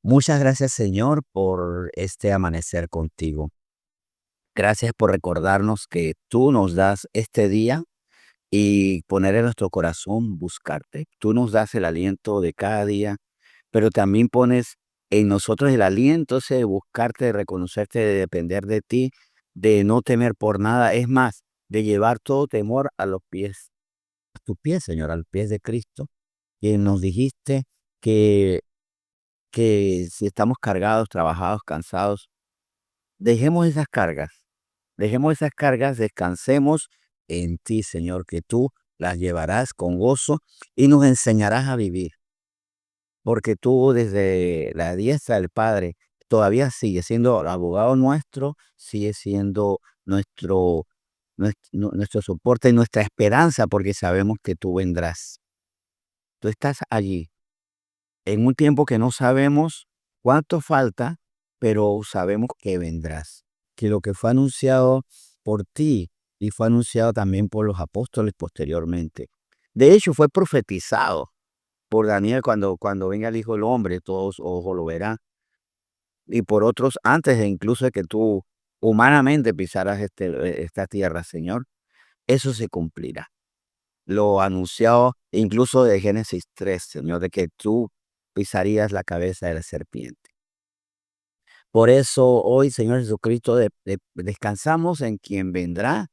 Muchas gracias, Señor, por este amanecer contigo. Gracias por recordarnos que tú nos das este día y poner en nuestro corazón buscarte. Tú nos das el aliento de cada día, pero también pones en nosotros el aliento ese de buscarte, de reconocerte, de depender de ti, de no temer por nada. Es más, de llevar todo temor a los pies, a tus pies, Señor, a los pies de Cristo, que nos dijiste que, que si estamos cargados, trabajados, cansados, dejemos esas cargas, descansemos en ti, Señor, que tú las llevarás con gozo y nos enseñarás a vivir, porque tú desde la diestra del Padre todavía sigues siendo el abogado nuestro, sigue siendo nuestro soporte y nuestra esperanza, porque sabemos que tú vendrás. Tú estás allí en un tiempo que no sabemos cuánto falta, pero sabemos que vendrás, que lo que fue anunciado por ti y fue anunciado también por los apóstoles posteriormente. De hecho, fue profetizado por Daniel cuando venga el Hijo del Hombre, todos ojos lo verán, y por otros antes de incluso de que tú humanamente pisaras esta tierra, Señor, eso se cumplirá. Lo anunciado incluso de Génesis 3, Señor, de que tú pisarías la cabeza de la serpiente. Por eso hoy, Señor Jesucristo, descansamos en quien vendrá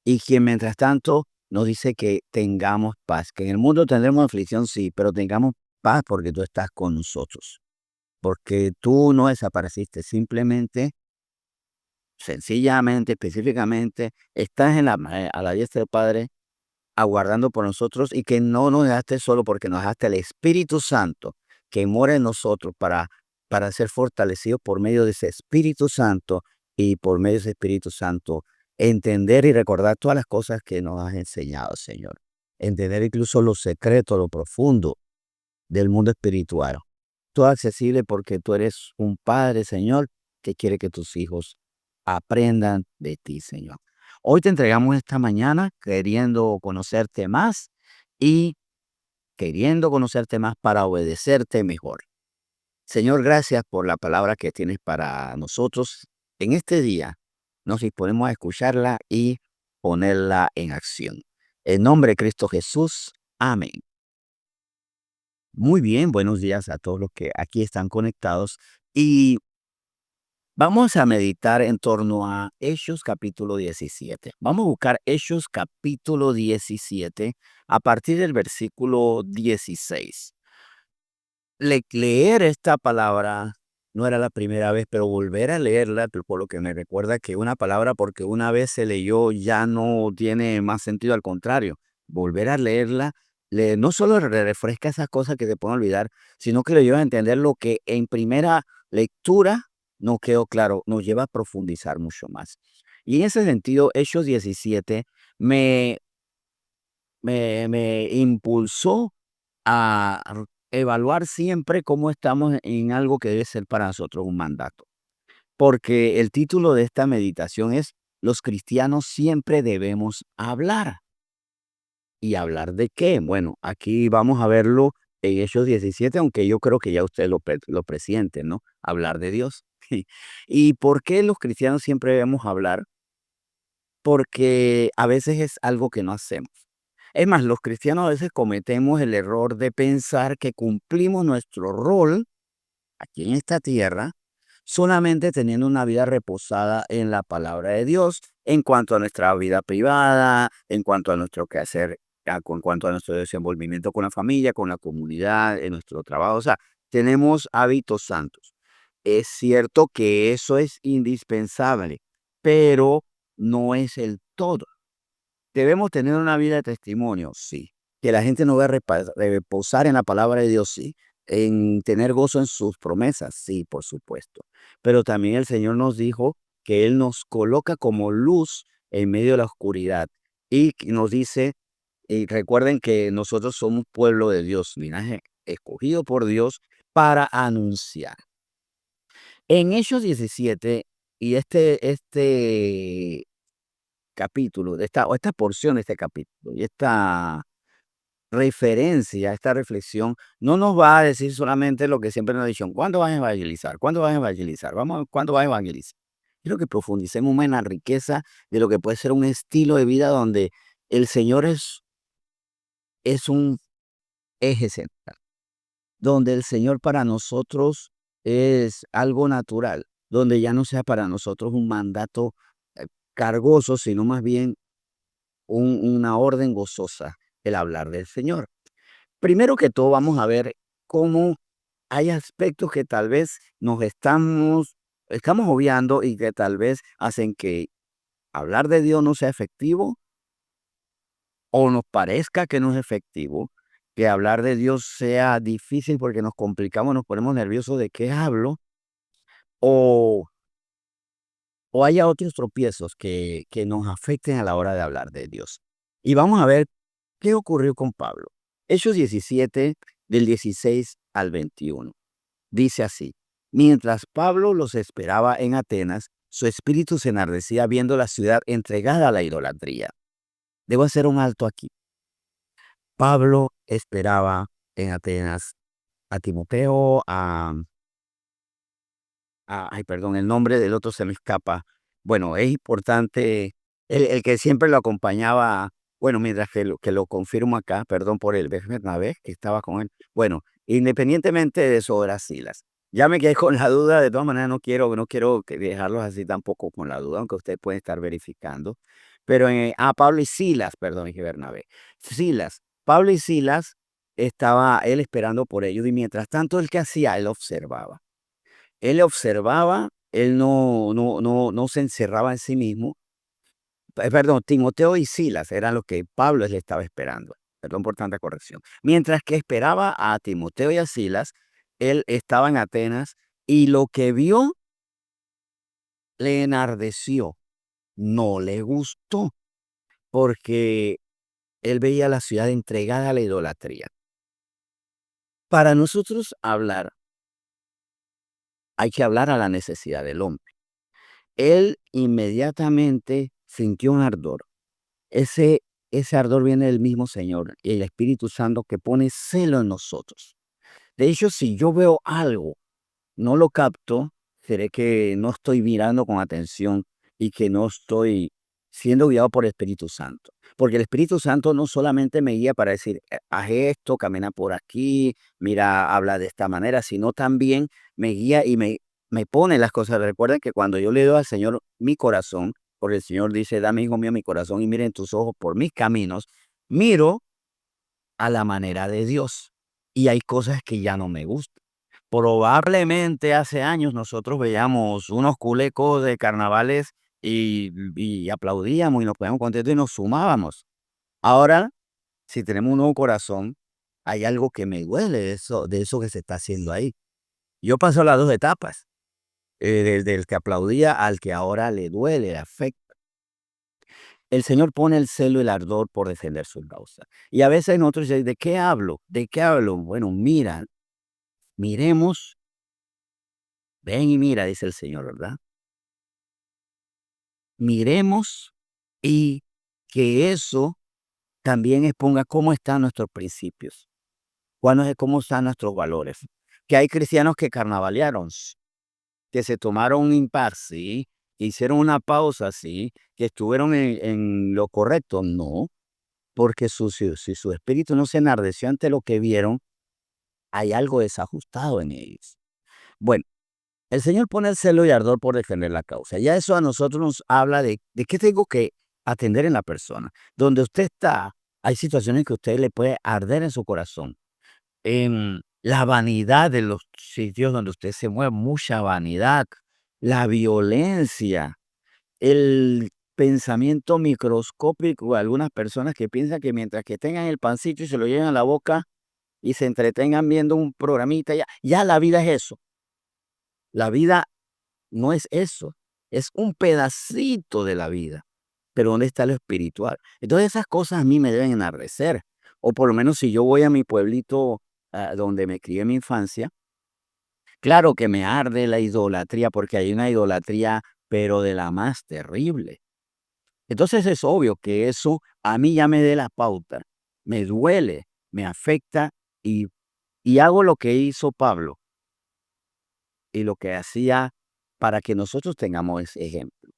y quien mientras tanto nos dice que tengamos paz, que en el mundo tendremos aflicción, sí, pero tengamos paz porque tú estás con nosotros, porque tú no desapareciste, simplemente, sencillamente, específicamente, estás a la diestra del Padre aguardando por nosotros y que no nos dejaste solo porque nos dejaste el Espíritu Santo que mora en nosotros para ser fortalecidos por medio de ese Espíritu Santo y por medio de ese Espíritu Santo entender y recordar todas las cosas que nos has enseñado, Señor. Entender incluso lo secreto, lo profundo del mundo espiritual. Todo accesible porque tú eres un Padre, Señor, que quiere que tus hijos aprendan de ti, Señor. Hoy te entregamos esta mañana queriendo conocerte más y queriendo conocerte más para obedecerte mejor. Señor, gracias por la palabra que tienes para nosotros en este día. Nos disponemos a escucharla y ponerla en acción. En nombre de Cristo Jesús. Amén. Muy bien, buenos días a todos los que aquí están conectados y vamos a meditar en torno a Hechos capítulo 17. Vamos a buscar Hechos capítulo 17 a partir del versículo 16. Leer esta palabra no era la primera vez, pero volver a leerla, por lo que me recuerda que una palabra porque una vez se leyó ya no tiene más sentido, al contrario, volver a leerla no solo refresca esas cosas que se pueden olvidar, sino que le lleva a entender lo que en primera lectura no quedó claro, nos lleva a profundizar mucho más. Y en ese sentido, Hechos 17 me me impulsó a evaluar siempre cómo estamos en algo que debe ser para nosotros un mandato. Porque el título de esta meditación es Los cristianos siempre debemos hablar. ¿Y hablar de qué? Bueno, aquí vamos a verlo en Hechos 17, aunque yo creo que ya usted lo presiente, ¿no? Hablar de Dios. ¿Y por qué los cristianos siempre debemos hablar? Porque a veces es algo que no hacemos. Es más, los cristianos a veces cometemos el error de pensar que cumplimos nuestro rol aquí en esta tierra solamente teniendo una vida reposada en la palabra de Dios en cuanto a nuestra vida privada, en cuanto a nuestro quehacer, en cuanto a nuestro desenvolvimiento con la familia, con la comunidad, en nuestro trabajo. O sea, tenemos hábitos santos. Es cierto que eso es indispensable, pero no es el todo. Debemos tener una vida de testimonio, sí. Que la gente no va a reposar en la palabra de Dios, sí. En tener gozo en sus promesas, sí, por supuesto. Pero también el Señor nos dijo que Él nos coloca como luz en medio de la oscuridad. Y que nos dice, y recuerden que nosotros somos pueblo de Dios, linaje escogido por Dios para anunciar. En Hechos 17, y este capítulo, o esta porción de este capítulo, y esta referencia a esta reflexión, no nos va a decir solamente lo que siempre nos ha dicho: ¿cuándo vas a evangelizar? ¿Cuándo vas a evangelizar? ¿Cuándo vas a evangelizar? Quiero que profundicemos más en la riqueza de lo que puede ser un estilo de vida donde el Señor es un eje central, donde el Señor para nosotros es algo natural, donde ya no sea para nosotros un mandato cargoso, sino más bien una orden gozosa, el hablar del Señor. Primero que todo, vamos a ver cómo hay aspectos que tal vez estamos obviando y que tal vez hacen que hablar de Dios no sea efectivo o nos parezca que no es efectivo, que hablar de Dios sea difícil porque nos complicamos, nos ponemos nerviosos de qué hablo, o, o haya otros tropiezos que nos afecten a la hora de hablar de Dios. Y vamos a ver qué ocurrió con Pablo. Hechos 17, del 16 al 21. Dice así: mientras Pablo los esperaba en Atenas, su espíritu se enardecía viendo la ciudad entregada a la idolatría. Debo hacer un alto aquí. Pablo esperaba en Atenas a Timoteo, ay, perdón, el nombre del otro se me escapa. Bueno, es importante, el que siempre lo acompañaba, bueno, mientras que lo confirmo acá, perdón por el Bernabé, que estaba con él. Bueno, independientemente de eso, era Silas. Ya me quedé con la duda, de todas maneras no quiero dejarlos así tampoco con la duda, aunque ustedes pueden estar verificando. Pero Pablo y Silas, perdón, dije Bernabé. Silas, Pablo y Silas, estaba él esperando por ellos, y mientras tanto, ¿él qué hacía? Él observaba. Él observaba, él no se encerraba en sí mismo. Perdón, Timoteo y Silas eran los que Pablo le estaba esperando. Perdón por tanta corrección. Mientras que esperaba a Timoteo y a Silas, él estaba en Atenas y lo que vio le enardeció, no le gustó, porque él veía la ciudad entregada a la idolatría. Para nosotros hablar, hay que hablar a la necesidad del hombre. Él inmediatamente sintió un ardor. Ese ese ardor viene del mismo Señor y el Espíritu Santo que pone celo en nosotros. De hecho, si yo veo algo, no lo capto, seré que no estoy mirando con atención y que no estoy siendo guiado por el Espíritu Santo. Porque el Espíritu Santo no solamente me guía para decir: haz esto, camina por aquí, mira, habla de esta manera", sino también me guía y me pone las cosas. Recuerden que cuando yo le doy al Señor mi corazón, porque el Señor dice: "Dame, hijo mío, mi corazón y miren tus ojos por mis caminos", miro a la manera de Dios. Y hay cosas que ya no me gustan. Probablemente hace años nosotros veíamos unos culecos de carnavales y aplaudíamos y nos poníamos contentos y nos sumábamos. Ahora, si tenemos un nuevo corazón, hay algo que me duele de eso que se está haciendo ahí. Yo paso las 2 etapas, desde el que aplaudía al que ahora le duele, le afecta. El Señor pone el celo y el ardor por defender su causa. Y a veces nosotros decimos: ¿de qué hablo? ¿De qué hablo? Bueno, mira, miremos, ven y mira, dice el Señor, ¿verdad? Miremos y que eso también exponga cómo están nuestros principios, cómo están nuestros valores. Que hay cristianos que carnavalearon, que se tomaron un impasse, sí, que hicieron una pausa, sí, que estuvieron en lo correcto, no, porque si su espíritu no se enardeció ante lo que vieron, hay algo desajustado en ellos. Bueno, el Señor pone el celo y ardor por defender la causa. Ya eso a nosotros nos habla de qué tengo que atender en la persona. Donde usted está, hay situaciones que usted le puede arder en su corazón. En la vanidad de los sitios donde usted se mueve, mucha vanidad, la violencia, el pensamiento microscópico de algunas personas que piensan que mientras que tengan el pancito y se lo lleven a la boca y se entretengan viendo un programita, ya la vida es eso. La vida no es eso, es un pedacito de la vida, pero ¿dónde está lo espiritual? Entonces esas cosas a mí me deben enardecer, o por lo menos si yo voy a mi pueblito, donde me crié en mi infancia, claro que me arde la idolatría, porque hay una idolatría, pero de la más terrible. Entonces es obvio que eso a mí ya me dé la pauta, me duele, me afecta y, y hago lo que hizo Pablo y lo que hacía para que nosotros tengamos ese ejemplo.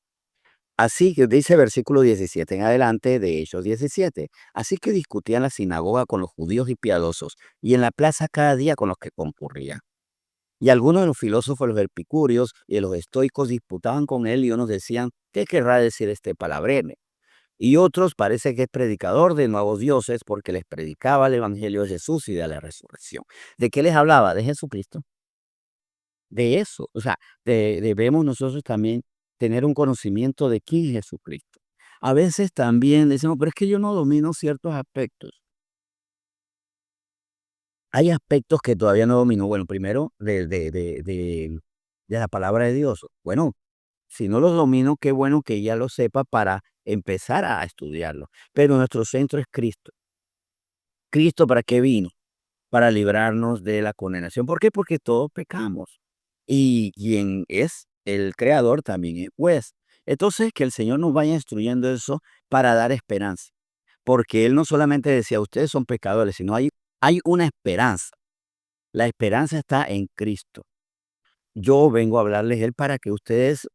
Así que dice versículo 17 en adelante de Hechos 17. Así que discutía en la sinagoga con los judíos y piadosos, y en la plaza cada día con los que concurrían. Y algunos de los filósofos, los epicúreos y de los estoicos disputaban con él, y unos decían, ¿qué querrá decir este palabrero? Y otros parece que es predicador de nuevos dioses porque les predicaba el evangelio de Jesús y de la resurrección. ¿De qué les hablaba? De Jesucristo. De eso. O sea, debemos nosotros también tener un conocimiento de quién es Jesucristo. A veces también decimos, pero es que yo no domino ciertos aspectos. Hay aspectos que todavía no domino. Bueno, primero, de la palabra de Dios. Bueno, si no los domino, qué bueno que ya lo sepa para empezar a estudiarlo. Pero nuestro centro es Cristo. ¿Cristo para qué vino? Para librarnos de la condenación. ¿Por qué? Porque todos pecamos. Y quien es el creador también es juez. Entonces, que el Señor nos vaya instruyendo eso para dar esperanza. Porque Él no solamente decía, ustedes son pecadores, sino hay una esperanza. La esperanza está en Cristo. Yo vengo a hablarles Él para que ustedes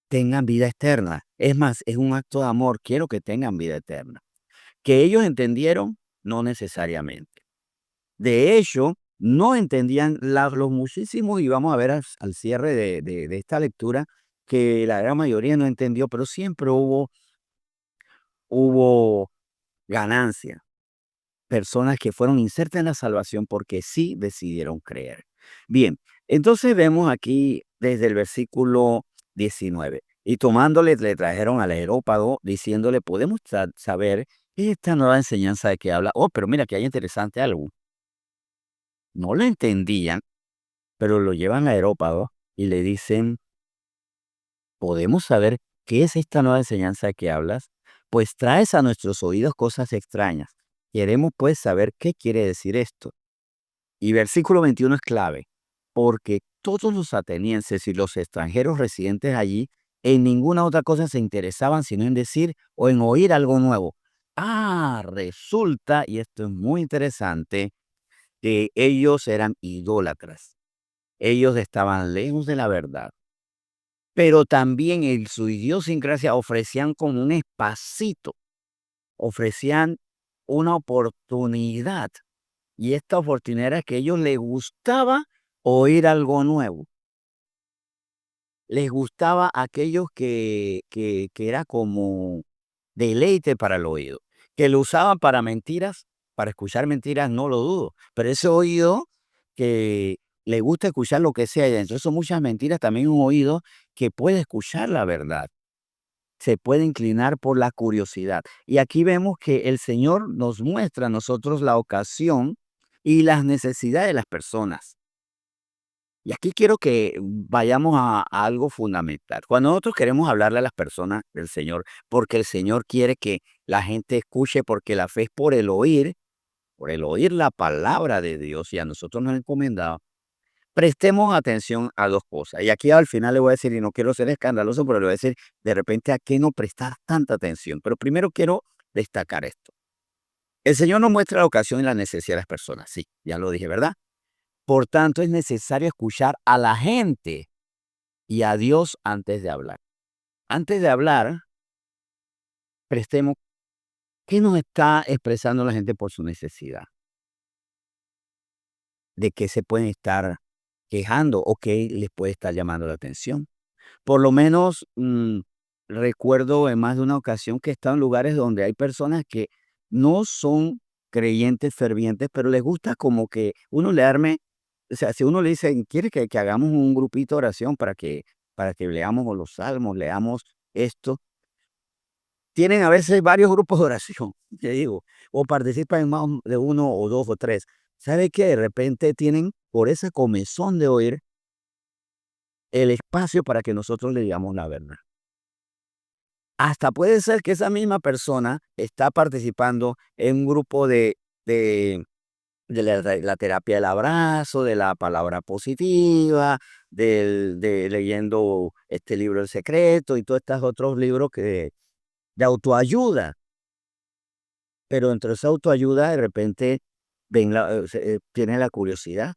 tengan vida eterna. Es más, es un acto de amor. Quiero que tengan vida eterna. Que ellos entendieron, no necesariamente. De hecho, no entendían los muchísimos, y vamos a ver al cierre de esta lectura, que la gran mayoría no entendió, pero siempre hubo ganancia. Personas que fueron insertas en la salvación porque sí decidieron creer. Bien, entonces vemos aquí desde el versículo 19. Y tomándole, le trajeron al areópago, diciéndole, podemos saber qué es esta nueva enseñanza de que habla. Oh, pero mira que hay interesante algo. No lo entendían, pero lo llevan al areópago y le dicen, ¿podemos saber qué es esta nueva enseñanza de que hablas? Pues traes a nuestros oídos cosas extrañas. Queremos pues saber qué quiere decir esto. Y versículo 21 es clave, porque todos los atenienses y los extranjeros residentes allí en ninguna otra cosa se interesaban sino en decir o en oír algo nuevo. Resulta, y esto es muy interesante, que ellos eran idólatras. Ellos estaban lejos de la verdad, pero también en su idiosincrasia ofrecían como un espacito, ofrecían una oportunidad. Y esta oportunidad era que a ellos les gustaba oír algo nuevo. Les gustaba aquello que era como deleite para el oído. Que lo usaban para mentiras, para escuchar mentiras, no lo dudo. Pero ese oído que le gusta escuchar lo que sea, y dentro de eso muchas mentiras, también un oído que puede escuchar la verdad. Se puede inclinar por la curiosidad. Y aquí vemos que el Señor nos muestra a nosotros la ocasión y las necesidades de las personas. Y aquí quiero que vayamos a algo fundamental. Cuando nosotros queremos hablarle a las personas del Señor, porque el Señor quiere que la gente escuche, porque la fe es por el oír la palabra de Dios, y a nosotros nos ha encomendado, prestemos atención a dos cosas. Y aquí al final le voy a decir, y no quiero ser escandaloso, pero le voy a decir de repente a qué no prestar tanta atención. Pero primero quiero destacar esto. El Señor nos muestra la ocasión y la necesidad de las personas. Sí, ya lo dije, ¿verdad? Por tanto, es necesario escuchar a la gente y a Dios antes de hablar. Antes de hablar, prestemos qué nos está expresando la gente por su necesidad, de qué se pueden estar quejando o qué les puede estar llamando la atención. Por lo menos recuerdo en más de una ocasión que he estado en lugares donde hay personas que no son creyentes fervientes, pero les gusta como que uno le arme, o sea, si uno le dice, quiere que hagamos un grupito de oración para que leamos los salmos, leamos esto, tienen a veces varios grupos de oración, te digo, o participan en más de uno o dos o tres. ¿Sabe qué? De repente tienen por esa comezón de oír el espacio para que nosotros le digamos la verdad. Hasta puede ser que esa misma persona está participando en un grupo de, de la terapia del abrazo, de la palabra positiva, de leyendo este libro El Secreto y todos estos otros libros de autoayuda. pero entre esa autoayuda de repente tienen la curiosidad.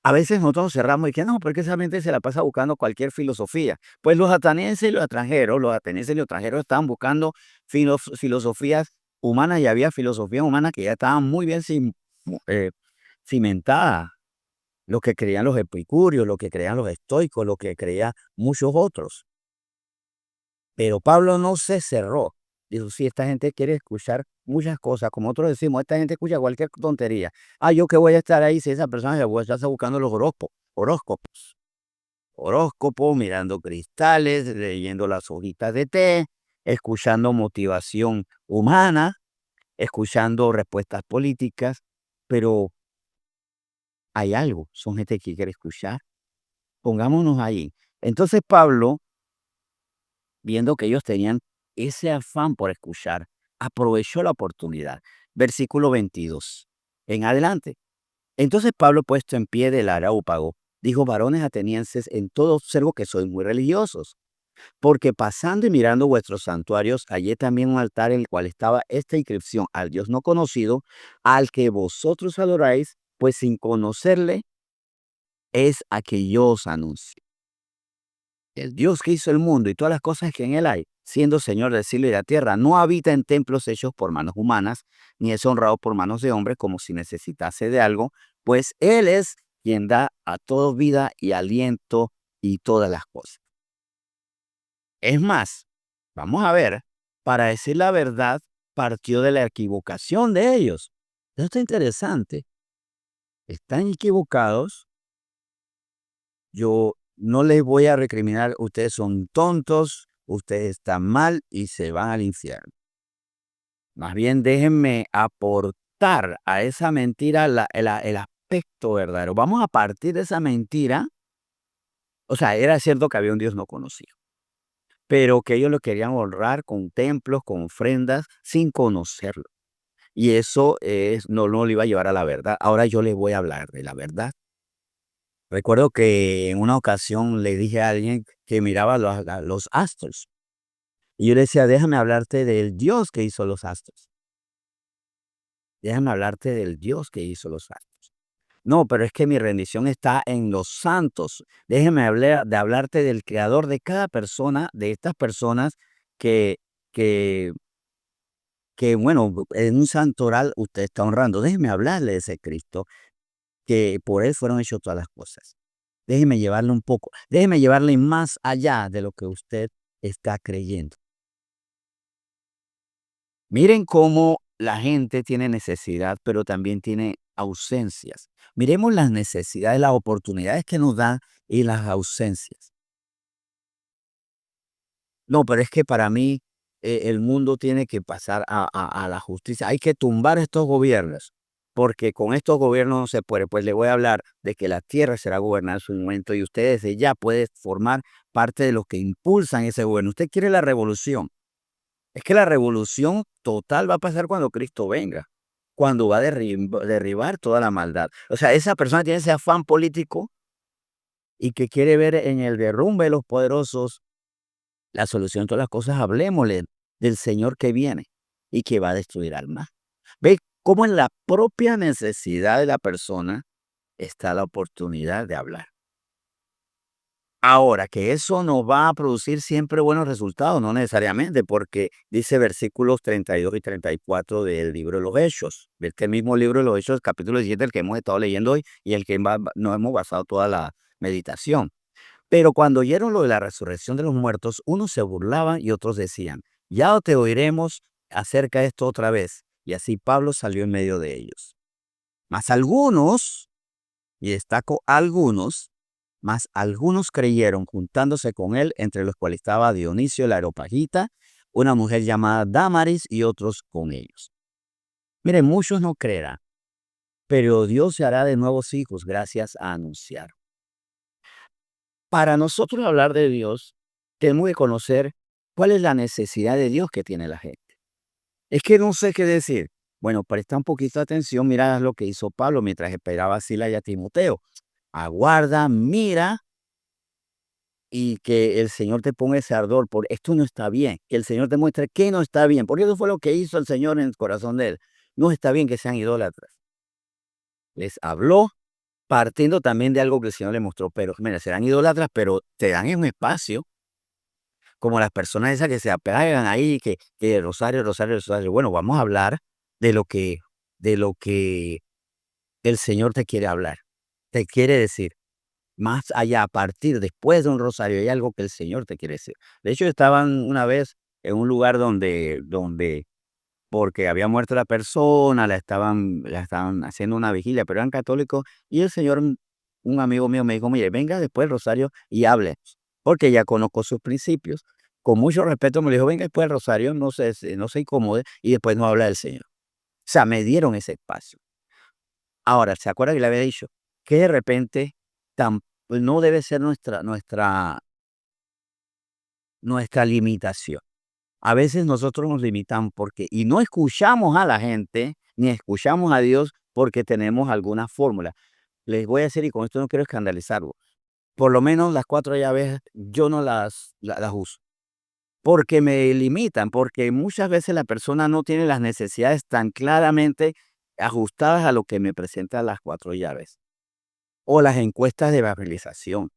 A veces nosotros nos cerramos y que no, porque esa mente se la pasa buscando cualquier filosofía. Pues los atenienses y los extranjeros estaban buscando filosofías humanas y había filosofías humanas que ya estaban muy bien eh, cimentadas. Lo que creían los epicúreos, lo que creían los estoicos, lo que creían muchos otros. Pero Pablo no se cerró. Dijo, sí, esta gente quiere escuchar muchas cosas. Como nosotros decimos, esta gente escucha cualquier tontería. Ah, yo que voy a estar ahí si esa persona se voy a estar buscando los horóscopos. Horóscopos, mirando cristales, leyendo las hojitas de té, escuchando motivación humana, escuchando respuestas políticas. Pero hay algo, son gente que quiere escuchar. Pongámonos ahí. Entonces Pablo, viendo que ellos tenían ese afán por escuchar, aprovechó la oportunidad. Versículo 22. En adelante. Entonces Pablo, puesto en pie del areópago, dijo: varones atenienses, en todo observo que sois muy religiosos, porque pasando y mirando vuestros santuarios, hallé también un altar en el cual estaba esta inscripción: al Dios no conocido, al que vosotros adoráis, pues sin conocerle es a que yo os anuncio. El Dios que hizo el mundo y todas las cosas que en él hay, siendo Señor del cielo y de la tierra, no habita en templos hechos por manos humanas, ni es honrado por manos de hombres como si necesitase de algo, pues Él es quien da a todos vida y aliento y todas las cosas. Es más, vamos a ver, para decir la verdad, partió de la equivocación de ellos. Esto está interesante. Están equivocados. Yo no les voy a recriminar, ustedes son tontos, ustedes están mal y se van al infierno. Más bien déjenme aportar a esa mentira el aspecto verdadero. Vamos a partir de esa mentira. O sea, era cierto que había un Dios no conocido, pero que ellos lo querían honrar con templos, con ofrendas, sin conocerlo. Y eso no lo iba a llevar a la verdad. Ahora yo les voy a hablar de la verdad. Recuerdo que en una ocasión le dije a alguien que miraba los astros. Y yo le decía: déjame hablarte del Dios que hizo los astros. Déjame hablarte del Dios que hizo los astros. No, pero es que mi rendición está en los santos. Déjeme hablarte del creador de cada persona, de estas personas que, que, bueno, en un santoral usted está honrando. Déjeme hablarle de ese Cristo, que por él fueron hechas todas las cosas. Déjeme llevarle un poco, déjeme llevarle más allá de lo que usted está creyendo. Miren cómo la gente tiene necesidad, pero también tiene ausencias. Miremos las necesidades, las oportunidades que nos dan y las ausencias. No, pero es que para mí el mundo tiene que pasar a la justicia. Hay que tumbar estos gobiernos, porque con estos gobiernos no se puede. Pues le voy a hablar de que la tierra será gobernada en su momento y ustedes desde ya pueden formar parte de los que impulsan ese gobierno. Usted quiere la revolución. Es que la revolución total va a pasar cuando Cristo venga, cuando va a derribar toda la maldad. O sea, esa persona tiene ese afán político y que quiere ver en el derrumbe de los poderosos la solución de todas las cosas. Hablemosle del Señor que viene y que va a destruir almas. Ve cómo en la propia necesidad de la persona está la oportunidad de hablar. Ahora, que eso nos va a producir siempre buenos resultados, no necesariamente, porque dice versículos 32 y 34 del libro de los Hechos. Este mismo libro de los Hechos, capítulo 17, el que hemos estado leyendo hoy y el que nos hemos basado toda la meditación. Pero cuando oyeron lo de la resurrección de los muertos, unos se burlaban y otros decían: ya te oiremos acerca de esto otra vez. Y así Pablo salió en medio de ellos. Mas algunos, y destaco algunos, mas algunos creyeron, juntándose con él, entre los cuales estaba Dionisio el Areopagita, una mujer llamada Dámaris y otros con ellos. Miren, muchos no creerán, pero Dios se hará de nuevos hijos gracias a anunciar. Para nosotros hablar de Dios, tenemos que conocer cuál es la necesidad de Dios que tiene la gente. Es que no sé qué decir. Bueno, presta un poquito de atención, mira lo que hizo Pablo mientras esperaba a Sila y a Timoteo. Aguarda, mira y que el Señor te ponga ese ardor por esto no está bien, que el Señor te muestre que no está bien, porque eso fue lo que hizo el Señor en el corazón de él. No está bien que sean idólatras. Les habló partiendo también de algo que el Señor le mostró, pero mira, serán idólatras, pero te dan un espacio, como las personas esas que se apegan ahí, que rosario, rosario, rosario. Bueno, vamos a hablar de lo que el Señor te quiere hablar, te quiere decir. Más allá, a partir, después de un rosario, hay algo que el Señor te quiere decir. De hecho, estaban una vez en un lugar donde porque había muerto la persona, la estaban haciendo una vigilia, pero eran católicos, y el Señor, un amigo mío me dijo: "Mire, venga después del rosario y hable", porque ya conozco sus principios. Con mucho respeto me dijo: "Venga después del rosario, no se incomode, y después nos habla del Señor". O sea, me dieron ese espacio. Ahora, ¿se acuerda que le había dicho? Que de repente tam pues no debe ser nuestra limitación. A veces nosotros nos limitamos porque y no escuchamos a la gente, ni escuchamos a Dios porque tenemos alguna fórmula. Les voy a decir, y con esto no quiero escandalizarlo, por lo menos las 4 llaves yo no las uso, porque me limitan, porque muchas veces la persona no tiene las necesidades tan claramente ajustadas a lo que me presentan las 4 llaves, o las encuestas de evangelización.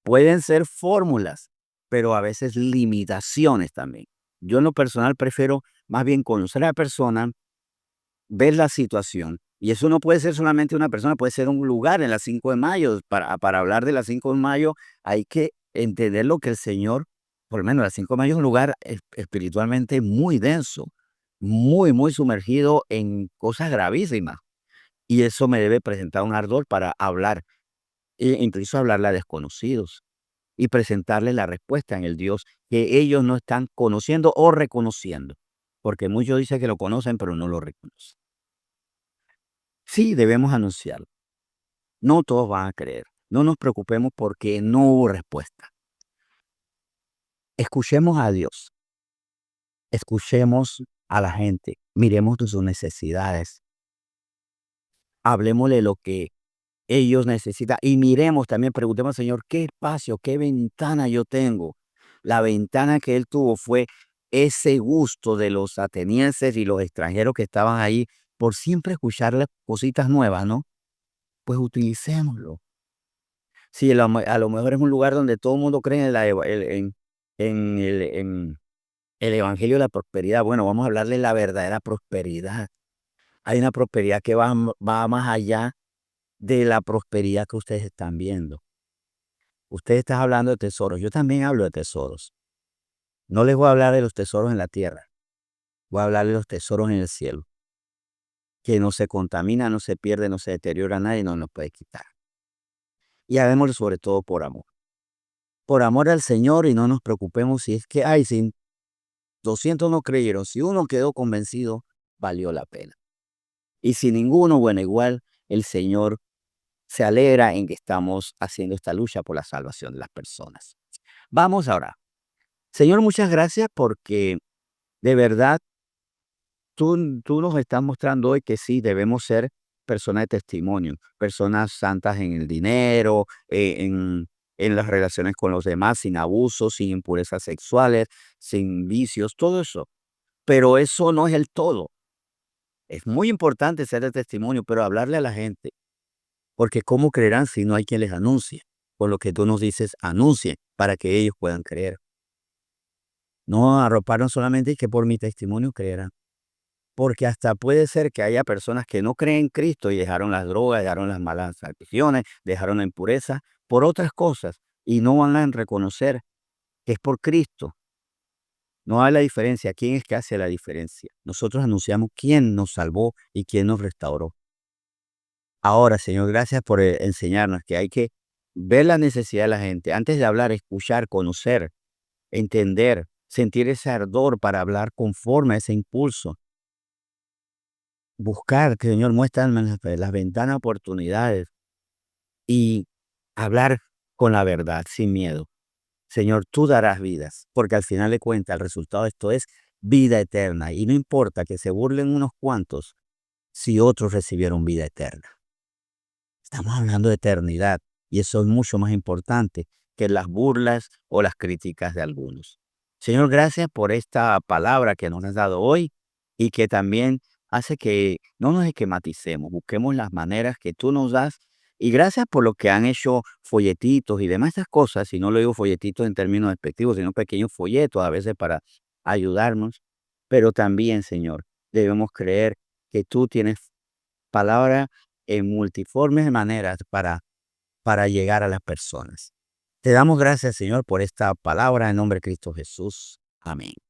Pueden ser fórmulas, pero a veces limitaciones también. Yo en lo personal prefiero más bien conocer a la persona, ver la situación. Y eso no puede ser solamente una persona, puede ser un lugar en la 5 de mayo. Para hablar de la 5 de mayo hay que entender lo que el Señor, por lo menos la 5 de mayo es un lugar espiritualmente muy denso, muy, muy sumergido en cosas gravísimas. Y eso me debe presentar un ardor para hablar, incluso hablarle a desconocidos y presentarles la respuesta en el Dios que ellos no están conociendo o reconociendo, porque muchos dicen que lo conocen, pero no lo reconocen. Sí, debemos anunciarlo. No todos van a creer. No nos preocupemos porque no hubo respuesta. Escuchemos a Dios, escuchemos a la gente, miremos sus necesidades, hablemosle lo que ellos necesitan. Y miremos también, preguntemos al Señor, ¿qué espacio, qué ventana yo tengo? La ventana que él tuvo fue ese gusto de los atenienses y los extranjeros que estaban ahí por siempre escuchar las cositas nuevas, ¿no? Pues utilicémoslo. Si a lo mejor es un lugar donde todo el mundo cree en el evangelio de la prosperidad. Bueno, vamos a hablarle de la verdadera prosperidad. Hay una prosperidad que va más allá de la prosperidad que ustedes están viendo. Usted está hablando de tesoros, yo también hablo de tesoros. No les voy a hablar de los tesoros en la tierra, voy a hablar de los tesoros en el cielo, que no se contamina, no se pierde, no se deteriora nada y no nos puede quitar. Y hagámoslo sobre todo por amor al Señor y no nos preocupemos si es que, ay, si 200 no creyeron, si uno quedó convencido, valió la pena. Y si ninguno, bueno, igual el Señor se alegra en que estamos haciendo esta lucha por la salvación de las personas. Vamos ahora. Señor, muchas gracias porque de verdad tú nos estás mostrando hoy que sí, debemos ser personas de testimonio, personas santas en el dinero, en las relaciones con los demás, sin abusos, sin impurezas sexuales, sin vicios, todo eso. Pero eso no es el todo. Es muy importante ser de testimonio, pero hablarle a la gente, porque ¿cómo creerán si no hay quien les anuncie? Por lo que tú nos dices, anuncien para que ellos puedan creer. No arroparon solamente que por mi testimonio creerán. Porque hasta puede ser que haya personas que no creen en Cristo y dejaron las drogas, dejaron las malas adicciones, dejaron la impureza por otras cosas y no van a reconocer que es por Cristo. No hay la diferencia. ¿Quién es que hace la diferencia? Nosotros anunciamos quién nos salvó y quién nos restauró. Ahora, Señor, gracias por enseñarnos que hay que ver la necesidad de la gente. Antes de hablar, escuchar, conocer, entender, sentir ese ardor para hablar conforme a ese impulso. Buscar, que Señor, muéstrame las ventanas de oportunidades y hablar con la verdad, sin miedo. Señor, tú darás vidas, porque al final de cuentas el resultado de esto es vida eterna. Y no importa que se burlen unos cuantos si otros recibieron vida eterna. Estamos hablando de eternidad y eso es mucho más importante que las burlas o las críticas de algunos. Señor, gracias por esta palabra que nos has dado hoy y que también hace que no nos esquematicemos, busquemos las maneras que tú nos das. Y gracias por lo que han hecho folletitos y demás estas cosas, y no lo digo folletitos en términos despectivos, sino pequeños folletos a veces para ayudarnos. Pero también, Señor, debemos creer que tú tienes palabra en multiformes maneras para llegar a las personas. Te damos gracias, Señor, por esta palabra en nombre de Cristo Jesús. Amén.